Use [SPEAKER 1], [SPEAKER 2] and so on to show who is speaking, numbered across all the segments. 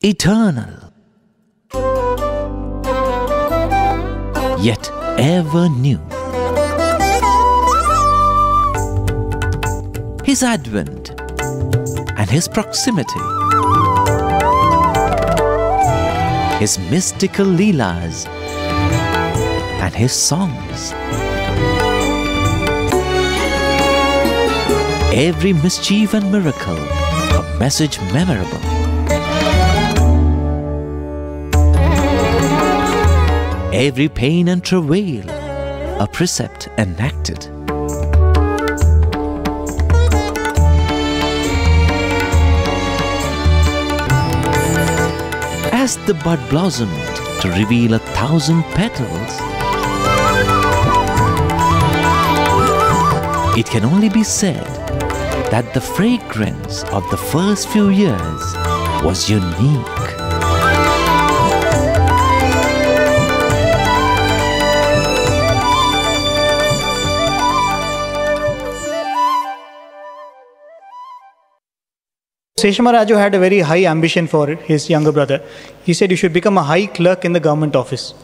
[SPEAKER 1] eternal, yet ever new. His advent and His proximity, His mystical leelas and His songs. Every mischief and miracle, a message memorable. Every pain and travail, a precept enacted. As the bud blossomed to reveal 1,000 petals, it can only be said that the fragrance of the first few years was unique.
[SPEAKER 2] Seshamaraju had a very high ambition for his younger brother. He said, you should become a high clerk in the government office.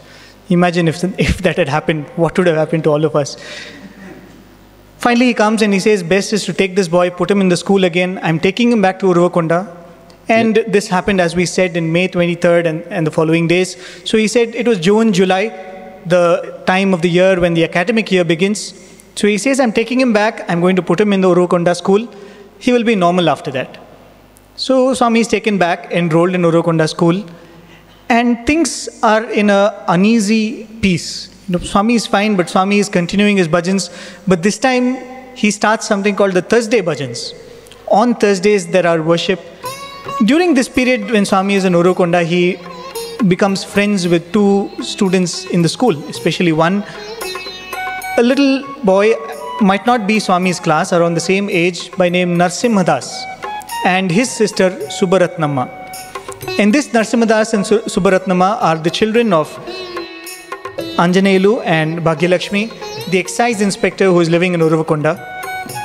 [SPEAKER 2] Imagine if that had happened, what would have happened to all of us? Finally, he comes and he says, best is to take this boy, put him in the school again. I'm taking him back to Uravakonda. And this happened, as we said, in May 23rd and the following days. So he said it was June, July, the time of the year when the academic year begins. So he says, I'm taking him back. I'm going to put him in the Uravakonda school. He will be normal after that. So Swami is taken back, enrolled in Uravakonda school, and things are in an uneasy peace. Swami is fine, but Swami is continuing his bhajans. But this time, he starts something called the Thursday bhajans. On Thursdays, there are worship. During this period, when Swami is in Uravakonda, he becomes friends with two students in the school, especially one. A little boy, might not be Swami's class, around the same age, by name Narsimhadas, and his sister Subaratnamma. And this Narsimhadas and Subaratnamma are the children of Anjaneyulu and Bhagyalakshmi, the excise inspector who is living in Uravakonda.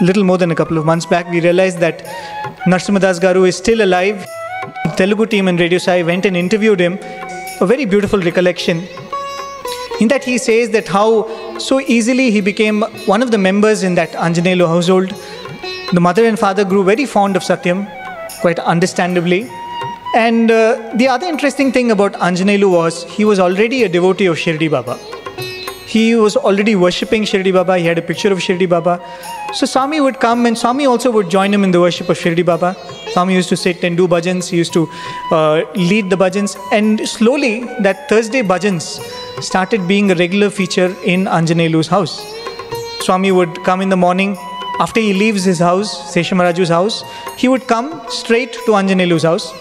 [SPEAKER 2] Little more than a couple of months back, we realized that Narsimhadas Garu is still alive. The Telugu team in Radio Sai went and interviewed him. A very beautiful recollection. In that he says that how so easily he became one of the members in that Anjaneyulu household. The mother and father grew very fond of Sathyam, quite understandably. And the other interesting thing about Anjaneyulu was he was already a devotee of Shirdi Baba. He was already worshipping Shirdi Baba. He had a picture of Shirdi Baba. So Swami would come and Swami also would join him in the worship of Shirdi Baba. Swami used to sit and do bhajans. He used to lead the bhajans. And slowly that Thursday bhajans started being a regular feature in Anjaneyulu's house. Swami would come in the morning. After he leaves his house, Seshamaraju's house, he would come straight to Anjaneyulu's house.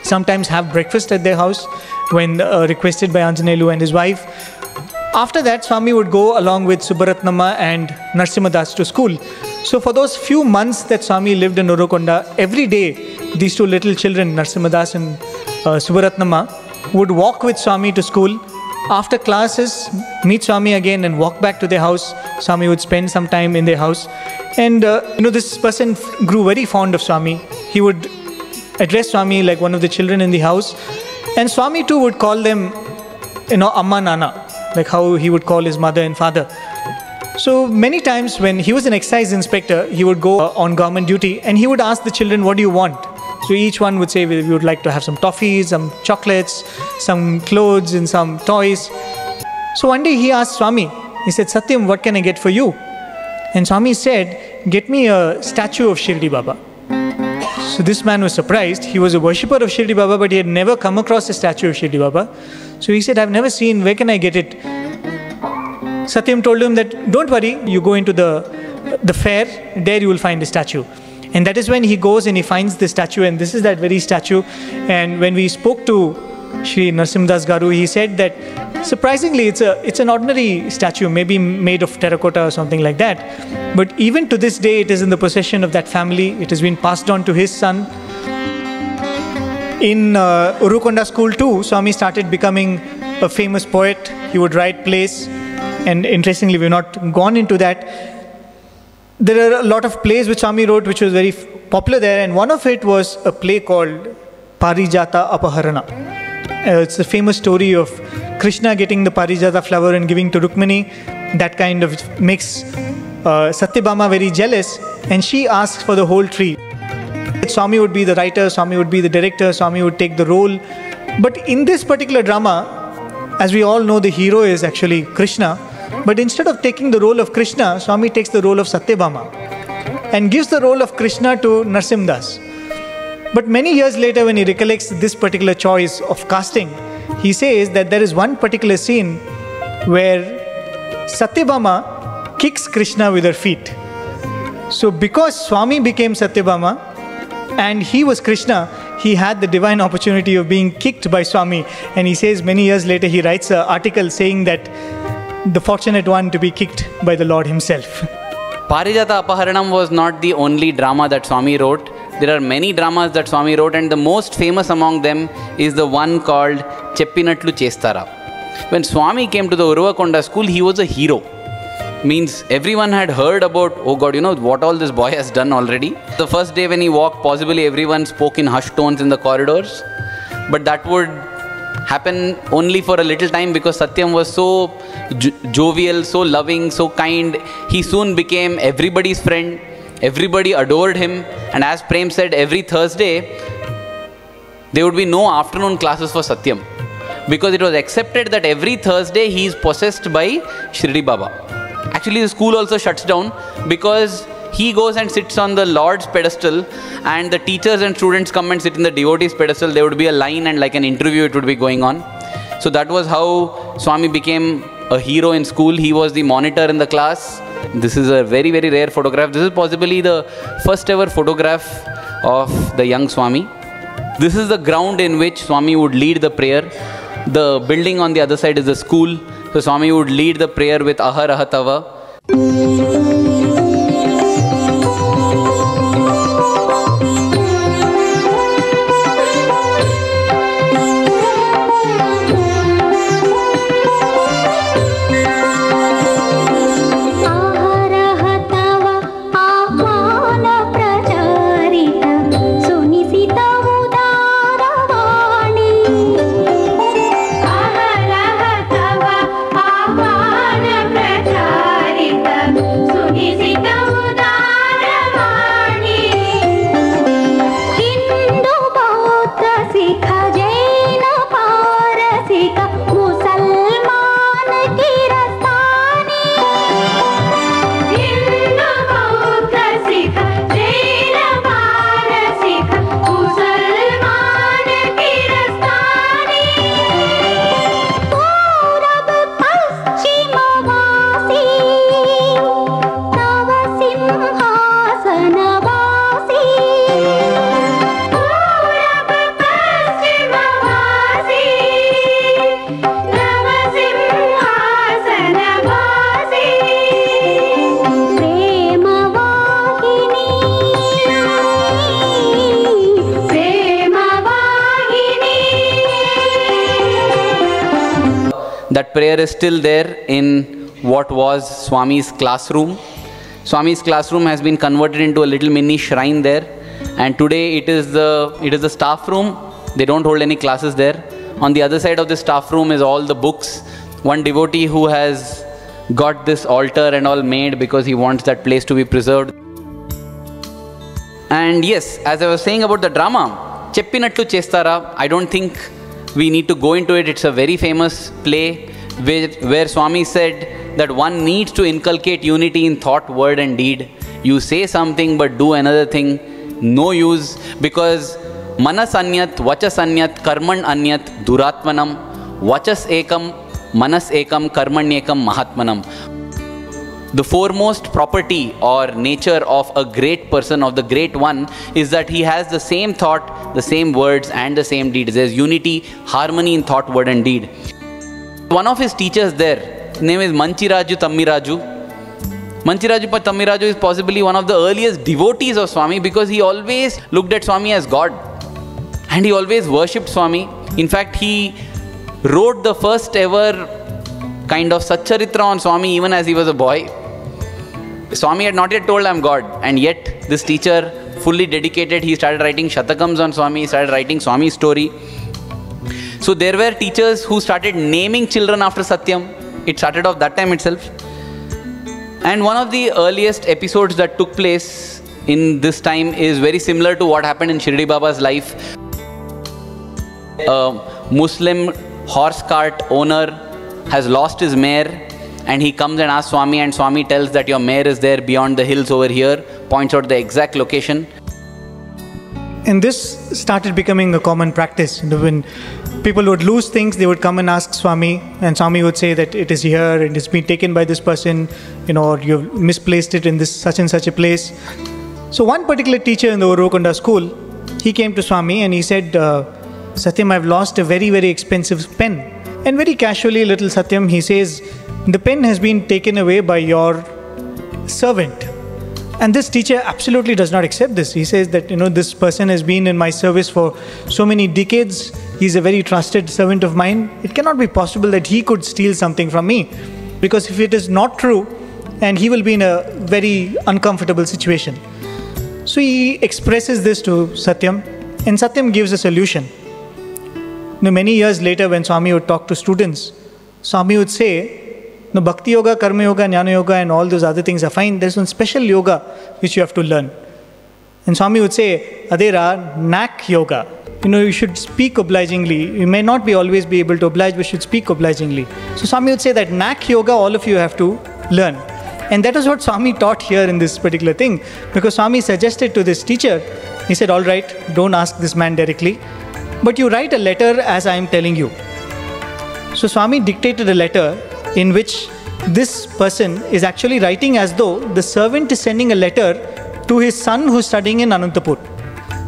[SPEAKER 2] Sometimes have breakfast at their house when requested by Anjaneyulu and his wife. After that, Swami would go along with Subaratnamma and Narsimhadas to school. So for those few months that Swami lived in Uravakonda, every day these two little children, Narsimhadas and Subaratnamma, would walk with Swami to school. After classes, meet Swami again and walk back to their house. Swami would spend some time in their house. And this person grew very fond of Swami. He would address Swami like one of the children in the house. And Swami too would call them, Amma Nana, like how he would call his mother and father. So many times when he was an excise inspector, he would go on government duty and he would ask the children, what do you want? So each one would say, we would like to have some toffees, some chocolates, some clothes and some toys. So one day he asked Swami, he said, Sathyam, what can I get for you? And Swami said, get me a statue of Shirdi Baba. So this man was surprised. He was a worshipper of Shirdi Baba, but he had never come across a statue of Shirdi Baba. So he said, I've never seen, where can I get it? Satyam told him that, don't worry, you go into the fair, there you will find the statue. And that is when he goes and he finds the statue, and this is that very statue. And when we spoke to Shri Narsimhadas Garu, he said that surprisingly it's an ordinary statue, maybe made of terracotta or something like that. But even to this day, it is in the possession of that family. It has been passed on to his son. In Uravakonda school too, Swami started becoming a famous poet. He would write plays. And interestingly, we've not gone into that. There are a lot of plays which Swami wrote which was very popular there, and one of it was a play called Parijata Apaharana. It's a famous story of Krishna getting the Parijata flower and giving to Rukmini. That kind of makes Satyabhama very jealous, and she asks for the whole tree. Swami would be the writer, Swami would be the director, Swami would take the role. But in this particular drama, as we all know, the hero is actually Krishna. But instead of taking the role of Krishna, Swami takes the role of Satyabhama and gives the role of Krishna to Narsimdas. But many years later, when he recollects this particular choice of casting, he says that there is one particular scene where Satyabhama kicks Krishna with her feet. So because Swami became Satyabhama and he was Krishna, he had the divine opportunity of being kicked by Swami. And he says many years later, he writes an article saying that the fortunate one to be kicked by the Lord himself.
[SPEAKER 3] Parijata Apaharanam was not the only drama that Swami wrote. There are many dramas that Swami wrote, and the most famous among them is the one called Cheppinatlu Chestara. When Swami came to the Uravakonda school, he was a hero. Means everyone had heard about, oh God, you know what all this boy has done already. The first day when he walked, possibly everyone spoke in hushed tones in the corridors. But that would happen only for a little time, because Sathyam was so jovial, so loving, so kind. He soon became everybody's friend. Everybody adored him. And as Prem said, every Thursday, there would be no afternoon classes for Sathyam, because it was accepted that every Thursday he is possessed by Shirdi Baba. Actually, the school also shuts down because he goes and sits on the Lord's pedestal, and the teachers and students come and sit in the devotees' pedestal. There would be a line and like an interview it would be going on. So that was how Swami became a hero in school. He was the monitor in the class. This is a very, very rare photograph. This is possibly the first ever photograph of the young Swami. This is the ground in which Swami would lead the prayer. The building on the other side is the school. So Swami would lead the prayer with Ahar Ahatava. That prayer is still there in what was Swami's classroom. Swami's classroom has been converted into a little mini shrine there, and today it is the staff room. They don't hold any classes there. On the other side of the staff room is all the books. One devotee who has got this altar and all made because he wants that place to be preserved. And yes, as I was saying about the drama, Cheppinatlu Chestara, I don't think we need to go into it. It's a very famous play where Swami said that one needs to inculcate unity in thought, word and deed. You say something but do another thing, no use, because manas anyat, vachas anyat, karman anyat, duratmanam, vachas ekam, manas ekam, karmanyekam, mahatmanam. The foremost property or nature of a great person, of the great one, is that he has the same thought, the same words and the same deeds. There is unity, harmony in thought, word and deed. One of his teachers there, his name is Manchiraju Tammiraju. Manchiraju Tammiraju is possibly one of the earliest devotees of Swami, because he always looked at Swami as God. And he always worshipped Swami. In fact, he wrote the first ever kind of Satcharitra on Swami even as he was a boy. Swami had not yet told, "I am God," and yet this teacher fully dedicated. He started writing Shatakams on Swami, he started writing Swami's story. So there were teachers who started naming children after Sathyam. It started off that time itself. And one of the earliest episodes that took place in this time is very similar to what happened in Shirdi Baba's life. A Muslim horse cart owner has lost his mare, and he comes and asks Swami, and Swami tells that your mare is there beyond the hills over here, points out the exact location.
[SPEAKER 2] And this started becoming a common practice. When people would lose things, they would come and ask Swami, and Swami would say that it is here and it's been taken by this person, or you've misplaced it in this such and such a place. So one particular teacher in the Uravakonda school, he came to Swami and he said, Sathyam, I've lost a very, very expensive pen. And very casually, little Sathyam, he says, the pen has been taken away by your servant. And this teacher absolutely does not accept this. He says that, this person has been in my service for so many decades. He's a very trusted servant of mine. It cannot be possible that he could steal something from me. Because if it is not true, and he will be in a very uncomfortable situation. So he expresses this to Sathyam, and Sathyam gives a solution. Many years later, when Swami would talk to students, Swami would say, no, Bhakti Yoga, Karma Yoga, Jnana Yoga and all those other things are fine. There's one special yoga which you have to learn. And Swami would say, Adera, Knack Yoga. You should speak obligingly. You may not always be able to oblige, but you should speak obligingly. So Swami would say that Knack Yoga, all of you have to learn. And that is what Swami taught here in this particular thing. Because Swami suggested to this teacher, he said, all right, don't ask this man directly, but you write a letter as I am telling you. So Swami dictated a letter in which this person is actually writing as though the servant is sending a letter to his son who's studying in Anantapur.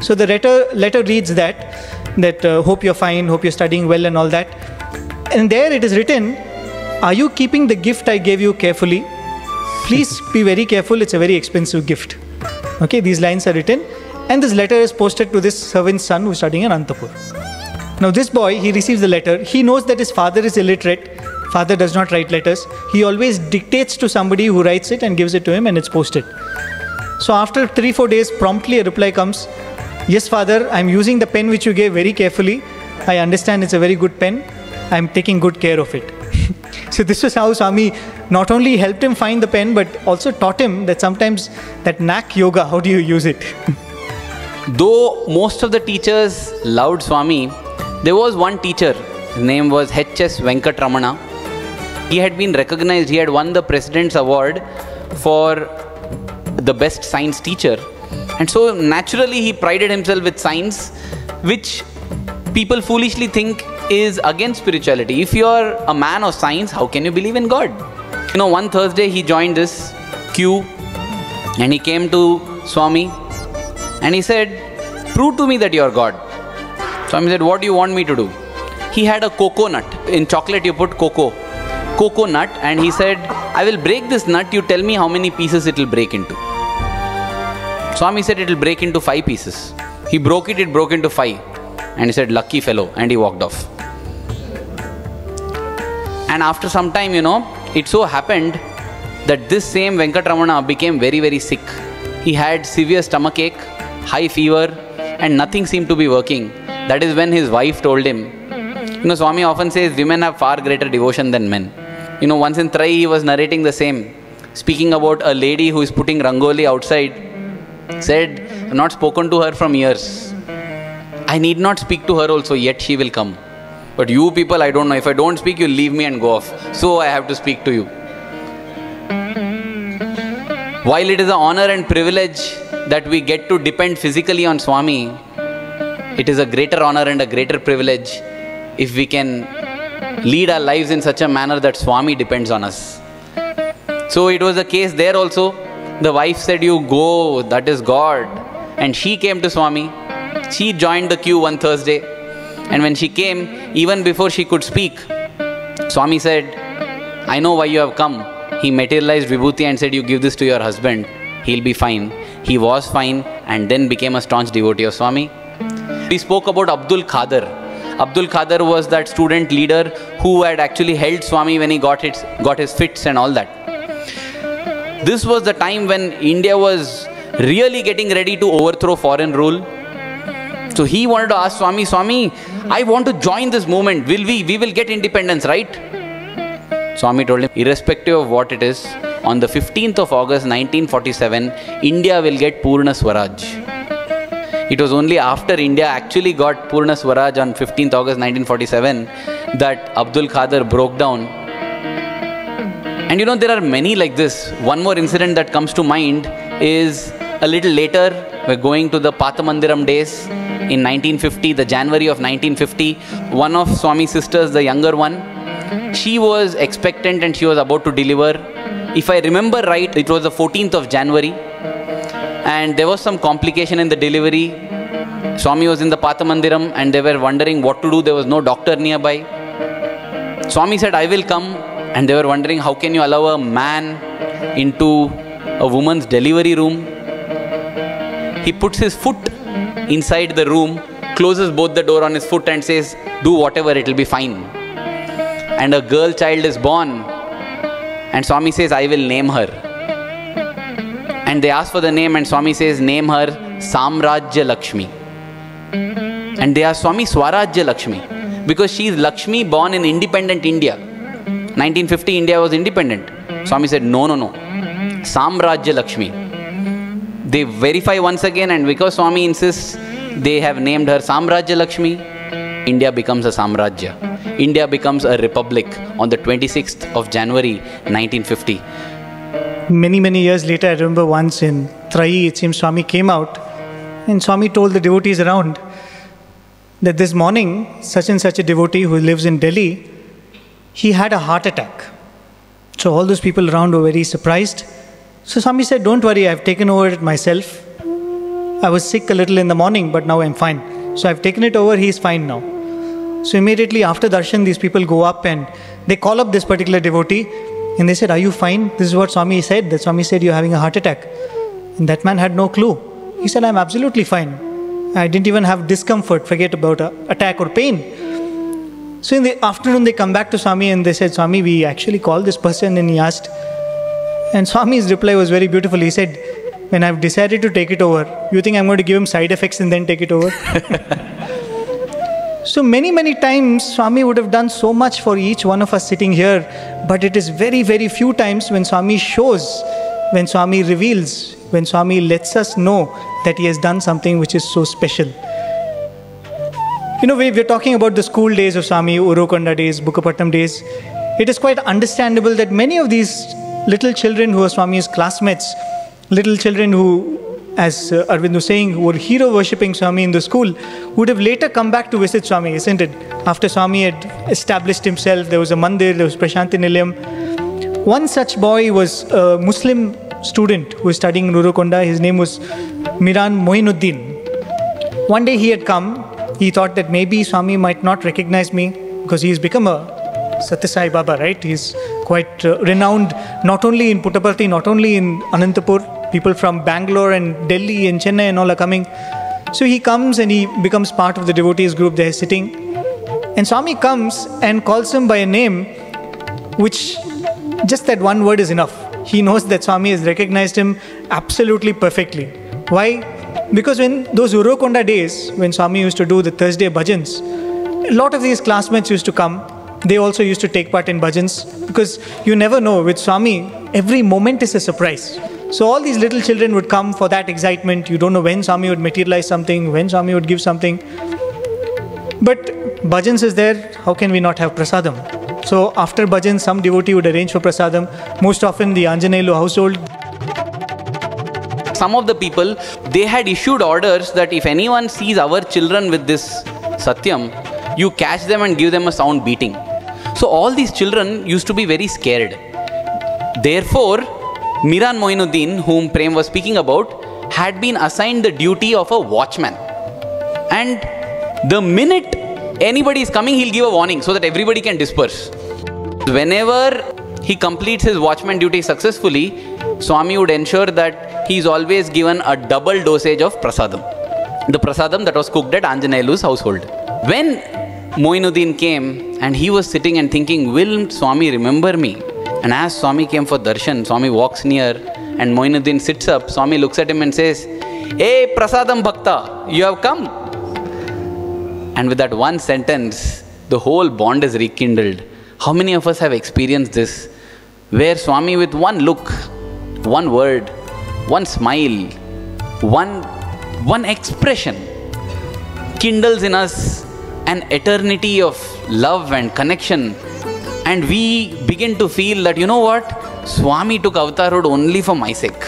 [SPEAKER 2] So the letter reads that hope you're fine, hope you're studying well and all that. And there it is written, are you keeping the gift I gave you carefully? Please be very careful, it's a very expensive gift. Okay, these lines are written, and this letter is posted to this servant's son who's studying in Anantapur. Now this boy, he receives the letter, he knows that his father is illiterate. Father does not write letters. He always dictates to somebody who writes it and gives it to him, and it's posted. So after 3-4 days, promptly a reply comes, yes father, I'm using the pen which you gave very carefully. I understand it's a very good pen. I'm taking good care of it. So this was how Swami not only helped him find the pen, but also taught him that sometimes that knack yoga, how do you use it?
[SPEAKER 3] Though most of the teachers loved Swami, there was one teacher, his name was H.S. Venkatramana. He had been recognized, he had won the President's Award for the best science teacher. And so naturally he prided himself with science, which people foolishly think is against spirituality. If you are a man of science, how can you believe in God? One Thursday he joined this queue and he came to Swami and he said, prove to me that you are God. Swami said, what do you want me to do? He had a cocoa nut. In chocolate you put cocoa nut, and he said, I will break this nut, you tell me how many pieces it will break into. Swami said it will break into 5 pieces. He broke it, it broke into 5. And he said, lucky fellow, and he walked off. And after some time, it so happened that this same Venkatramana became very, very sick. He had severe stomachache, high fever, and nothing seemed to be working. That is when his wife told him, Swami often says women have far greater devotion than men. Once in Trai he was narrating the same, speaking about a lady who is putting rangoli outside, said, I've not spoken to her from years. I need not speak to her also, yet she will come. But you people, I don't know, if I don't speak, you leave me and go off. So I have to speak to you. While it is an honor and privilege that we get to depend physically on Swami, it is a greater honor and a greater privilege if we can lead our lives in such a manner that Swami depends on us. So it was the case there also. The wife said, you go, that is God. And she came to Swami. She joined the queue one Thursday. And when she came, even before she could speak, Swami said, I know why you have come. He materialized Vibhuti and said, you give this to your husband. He'll be fine. He was fine and then became a staunch devotee of Swami. We spoke about Abdul Khader. Abdul Khader was that student leader who had actually held Swami when he got his fits and all that. This was the time when India was really getting ready to overthrow foreign rule. So he wanted to ask Swami, Swami, I want to join this movement. We will get independence, right? Swami told him, irrespective of what it is, on the 15th of August 1947, India will get Purna Swaraj. It was only after India actually got Purna Swaraj on 15th August 1947 that Abdul Qadir broke down. And you know, there are many like this. One more incident that comes to mind is a little later, we're going to the Pathamandiram days in 1950, the January of 1950. One of Swami's sisters, the younger one, she was expectant and she was about to deliver. If I remember right, it was the 14th of January and there was some complication in the delivery. Swami was in the Pathamandiram and they were wondering what to do. There was no doctor nearby. Swami said, I will come. And they were wondering, how can you allow a man into a woman's delivery room? He puts his foot inside the room, closes both the door on his foot and says, do whatever, it will be fine. And a girl child is born. And Swami says, I will name her. And they ask for the name and Swami says, name her Samrajya Lakshmi. And they ask Swami, Swarajya Lakshmi. Because she is Lakshmi born in independent India. 1950 India was independent. Swami said, no, no, no. Samrajya Lakshmi. They verify once again and because Swami insists, they have named her Samrajya Lakshmi. India becomes a Samrajya. India becomes a republic on the 26th of January 1950.
[SPEAKER 2] Many years later, I remember once in Trai, it seems Swami came out and Swami told the devotees around that this morning, such and such a devotee who lives in Delhi, he had a heart attack. So all those people around were very surprised. So Swami said, don't worry, I've taken over it myself. I was sick a little in the morning, but now I'm fine. So I've taken it over, he's fine now. So immediately after darshan, these people go up and they call up this particular devotee and they said, are you fine? This is what Swami said. The Swami said, you're having a heart attack. And that man had no clue. He said, I'm absolutely fine. I didn't even have discomfort, forget about attack or pain. So in the afternoon, they come back to Swami and they said, Swami, we actually called this person and he asked. And Swami's reply was very beautiful. He said, when I've decided to take it over, you think I'm going to give him side effects and then take it over? So many times, Swami would have done so much for each one of us sitting here, but it is very few times when Swami shows, when Swami reveals, when Swami lets us know that he has done something which is so special. You know, we're talking about the school days of Swami, Uravakonda days, Bukkapatnam days. It is quite understandable that many of these little children who are Swami's classmates, little children who, as Arvind was saying, who were hero worshipping Swami in the school, would have later come back to visit Swami, isn't it? After Swami had established himself, there was a mandir, there was Prashanti Nilayam. One such boy was a Muslim student who was studying in Uravakonda. His name was Miran Moinuddin. One day he had come. He thought that maybe Swami might not recognize me because he's become a Sathya Sai Baba, right? He's quite renowned not only in Puttaparthi, not only in Anantapur. People from Bangalore and Delhi and Chennai and all are coming. So he comes and he becomes part of the devotees group there sitting. And Swami comes and calls him by a name which just that one word is enough. He knows that Swami has recognized him absolutely perfectly. Why? Because when those Uravakonda days, when Swami used to do the Thursday bhajans, a lot of these classmates used to come. They also used to take part in bhajans because you never know, with Swami, every moment is a surprise. So all these little children would come for that excitement. You don't know when Swami would materialize something, when Swami would give something. But bhajans is there, how can we not have prasadam? So after bhajans, some devotee would arrange for prasadam. Most often the Anjaneyulu household.
[SPEAKER 3] Some of the people, they had issued orders that if anyone sees our children with this Sathyam, you catch them and give them a sound beating. So all these children used to be very scared. Therefore, Miran Moinuddin, whom Prem was speaking about, had been assigned the duty of a watchman. And the minute anybody is coming, he'll give a warning so that everybody can disperse. Whenever he completes his watchman duty successfully, Swami would ensure that he is always given a double dosage of prasadam. The prasadam that was cooked at Anjaneyulu's household. When Moinuddin came and he was sitting and thinking, will Swami remember me? And as Swami came for darshan, Swami walks near and Moinuddin sits up, Swami looks at him and says, "Hey, Prasadam Bhakta, you have come." And with that one sentence, the whole bond is rekindled. How many of us have experienced this? Where Swami with one look, one word, one smile, one expression kindles in us an eternity of love and connection, and we begin to feel that, you know what, Swami took avatarhood only for my sake.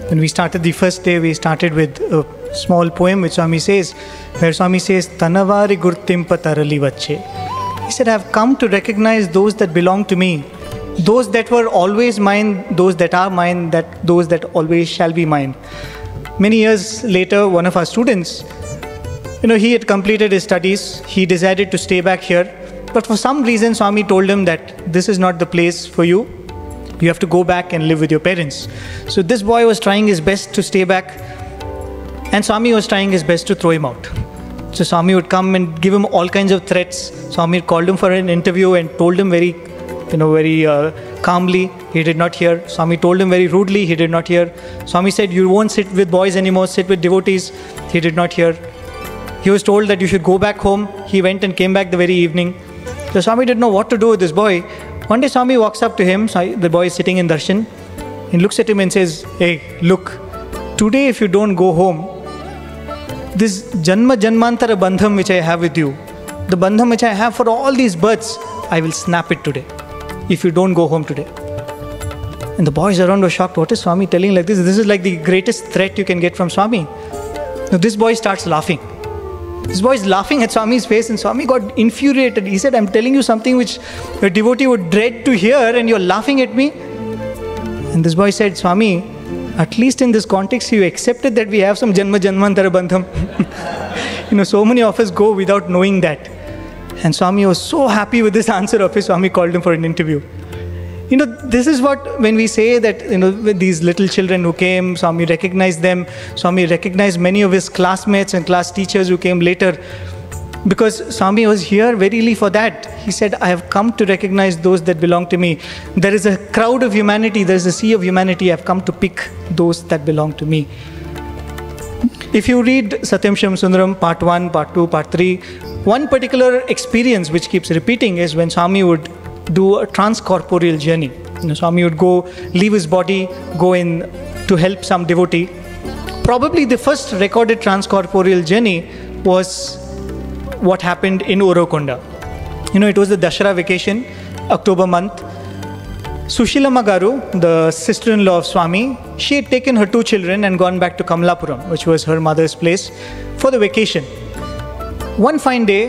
[SPEAKER 2] When we started the first day, we started with a small poem which Swami says, where Swami says, "Tanavari gurtimpa tarali vache." He said, "I have come to recognize those that belong to me, those that were always mine, those that are mine, those that always shall be mine." Many years later, one of our students, he had completed his studies. He decided to stay back here. But for some reason, Swami told him that this is not the place for you. You have to go back and live with your parents. So this boy was trying his best to stay back, and Swami was trying his best to throw him out. So Swami would come and give him all kinds of threats. Swami called him for an interview and told him very calmly. He did not hear. Swami told him very rudely. He did not hear. Swami said, "You won't sit with boys anymore, sit with devotees." He did not hear. He was told that you should go back home. He went and came back the very evening. So Swami didn't know what to do with this boy. One day Swami walks up to him. The boy is sitting in darshan. He looks at him and says, "Hey, look, today if you don't go home, this Janma Janmantara bandham which I have with you, the bandham which I have for all these births, I will snap it today if you don't go home today." And the boys around were shocked. What is Swami telling like this? This is like the greatest threat you can get from Swami. Now this boy starts laughing. This boy is laughing at Swami's face, and Swami got infuriated. He said, "I'm telling you something which a devotee would dread to hear, and you're laughing at me." And this boy said, "Swami, at least in this context, you accepted that we have some Janma Janmantara bandham." So many of us go without knowing that. And Swami was so happy with this answer of his. Swami called him for an interview. This is what, when we say that, with these little children who came, Swami recognized them. Swami recognized many of his classmates and class teachers who came later, because Swami was here verily for that. He said, "I have come to recognize those that belong to me. There is a crowd of humanity, there is a sea of humanity. I have come to pick those that belong to me." If you read Satyam Shivam Sundaram, part 1, part 2, part 3, one particular experience which keeps repeating is when Swami would do a transcorporeal journey. Swami would go, leave his body, go in to help some devotee. Probably the first recorded transcorporeal journey was what happened in Uravakonda. It was the Dashara vacation, October month. Sushilama Garu, the sister-in-law of Swami, she had taken her 2 children and gone back to Kamalapuram, which was her mother's place, for the vacation. One fine day,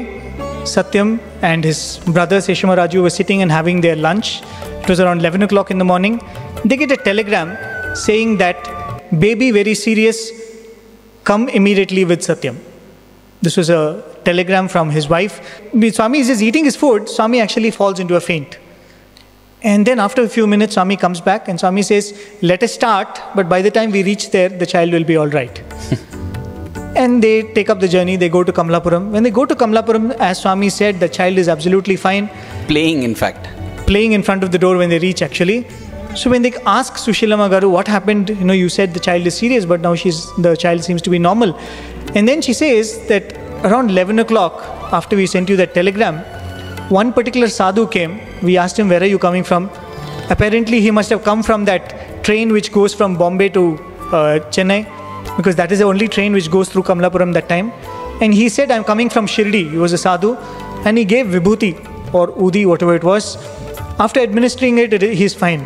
[SPEAKER 2] Sathyam and his brother Seshama Raju were sitting and having their lunch. It was around 11 o'clock in the morning. They get a telegram saying that, "Baby very serious, come immediately with Sathyam." This was a telegram from his wife. Swami is just eating his food. Swami actually falls into a faint. And then after a few minutes, Swami comes back and Swami says, "Let us start, but by the time we reach there, the child will be all right." And they take up the journey. They go to Kamalapuram. When they go to Kamalapuram, as Swami said, the child is absolutely fine.
[SPEAKER 3] Playing, in fact.
[SPEAKER 2] Playing in front of the door when they reach, actually. So when they ask Sushilama Garu, "What happened? You said the child is serious, but now the child seems to be normal." And then she says that around 11 o'clock, after we sent you that telegram, one particular sadhu came. We asked him, "Where are you coming from?" Apparently, he must have come from that train which goes from Bombay to Chennai, because that is the only train which goes through Kamalapuram that time. And he said, "I'm coming from Shirdi." He was a sadhu. And he gave vibhuti or udi, whatever it was. After administering it, he's fine.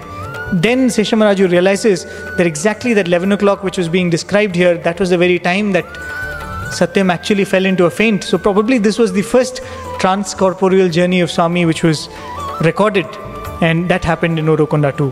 [SPEAKER 2] Then Seshama Raju realizes that exactly that 11 o'clock which was being described here, that was the very time that Sathyam actually fell into a faint. So probably this was the first transcorporeal journey of Swami which was recorded. And that happened in Uravakonda too.